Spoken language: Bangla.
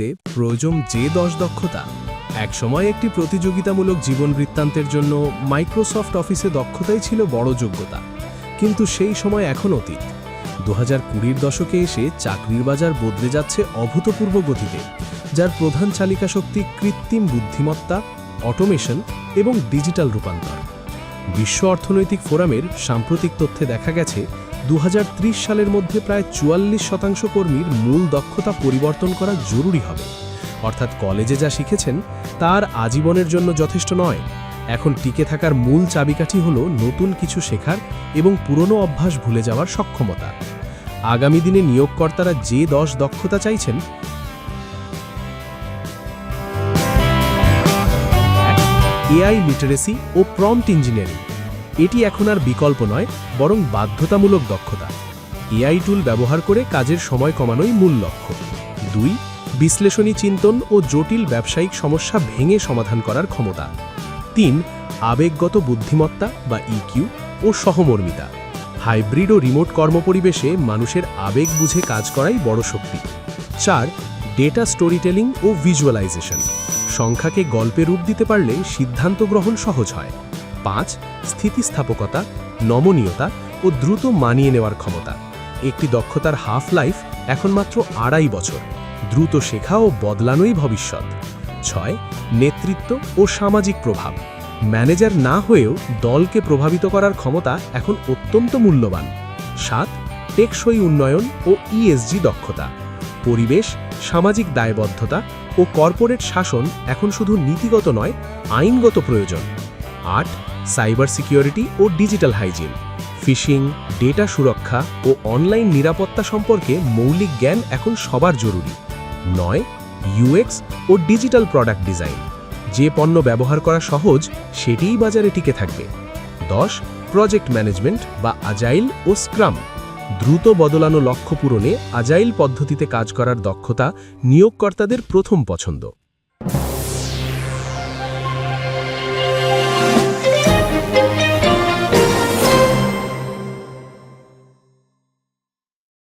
প্রয়োজন যে 10 দক্ষতা। একসময় একটি প্রতিযোগিতামূলক জীবন বৃত্তান্তের জন্য মাইক্রোসফট অফিসে দক্ষতাই ছিল বড় যোগ্যতা, কিন্তু সেই সময় এখন অতীত। 2020-র দশকে এসে চাকরির বাজার বদলে যাচ্ছে অভূতপূর্ব গতিতে, যার প্রধান চালিকা শক্তি কৃত্রিম বুদ্ধিমত্তা, অটোমেশন এবং ডিজিটাল রূপান্তর। বিশ্ব অর্থনৈতিক ফোরামের সাম্প্রতিক তথ্যে দেখা গেছে 2030 সালের মধ্যে প্রায় 44% কর্মীর মূল দক্ষতা পরিবর্তন করা জরুরি হবে। অর্থাৎ কলেজে যা শিখেছেন তার আজীবনের জন্য যথেষ্ট নয়। এখন টিকে থাকার মূল চাবিকাঠি হল নতুন কিছু শেখার এবং পুরনো অভ্যাস ভুলে যাওয়ার সক্ষমতা। আগামী দিনে নিয়োগকর্তারা যে 10 দক্ষতা চাইছেন: এআই লিটারেসি ও প্রম্পট ইঞ্জিনিয়ারিং। এটি এখন আর বিকল্প নয়, বরং বাধ্যতামূলক দক্ষতা। এআই টুল ব্যবহার করে কাজের সময় কমানোই মূল লক্ষ্য। 2. বিশ্লেষণী চিন্তন ও জটিল ব্যবসায়িক সমস্যা ভেঙে সমাধান করার ক্ষমতা। 3. আবেগগত বুদ্ধিমত্তা বা ইকিউ ও সহমর্মিতা। হাইব্রিড ও রিমোট কর্মপরিবেশে মানুষের আবেগ বুঝে কাজ করাই বড় শক্তি। 4. ডেটা স্টোরিটেলিং ও ভিজুয়ালাইজেশন। সংখ্যাকে গল্পে রূপ দিতে পারলে সিদ্ধান্ত গ্রহণ সহজ হয়। 5. স্থিতিস্থাপকতা, নমনীয়তা ও দ্রুত মানিয়ে নেওয়ার ক্ষমতা। একটি দক্ষতার হাফ লাইফ এখন মাত্র 2.5 বছর। দ্রুত শেখা ও বদলানোই ভবিষ্যৎ। 6. নেতৃত্ব ও সামাজিক প্রভাব। ম্যানেজার না হয়েও দলকে প্রভাবিত করার ক্ষমতা এখন অত্যন্ত মূল্যবান। 7. টেকসই উন্নয়ন ও ইএসজি দক্ষতা। পরিবেশ, সামাজিক দায়বদ্ধতা ও কর্পোরেট শাসন এখন শুধু নীতিগত নয়, আইনগত প্রয়োজন। 8. সাইবার সিকিউরিটি ও ডিজিটাল হাইজিন। ফিশিং, ডেটা সুরক্ষা ও অনলাইন নিরাপত্তা সম্পর্কে মৌলিক জ্ঞান এখন সবার জরুরি। 9. ইউএক্স ও ডিজিটাল প্রোডাক্ট ডিজাইন। যে পণ্য ব্যবহার করা সহজ, সেটিই বাজারে টিকে থাকবে। 10. প্রজেক্ট ম্যানেজমেন্ট বা আজাইল ও স্ক্রাম। দ্রুত বদলানো লক্ষ্য পূরণে আজাইল পদ্ধতিতে কাজ করার দক্ষতা নিয়োগকর্তাদের প্রথম পছন্দ।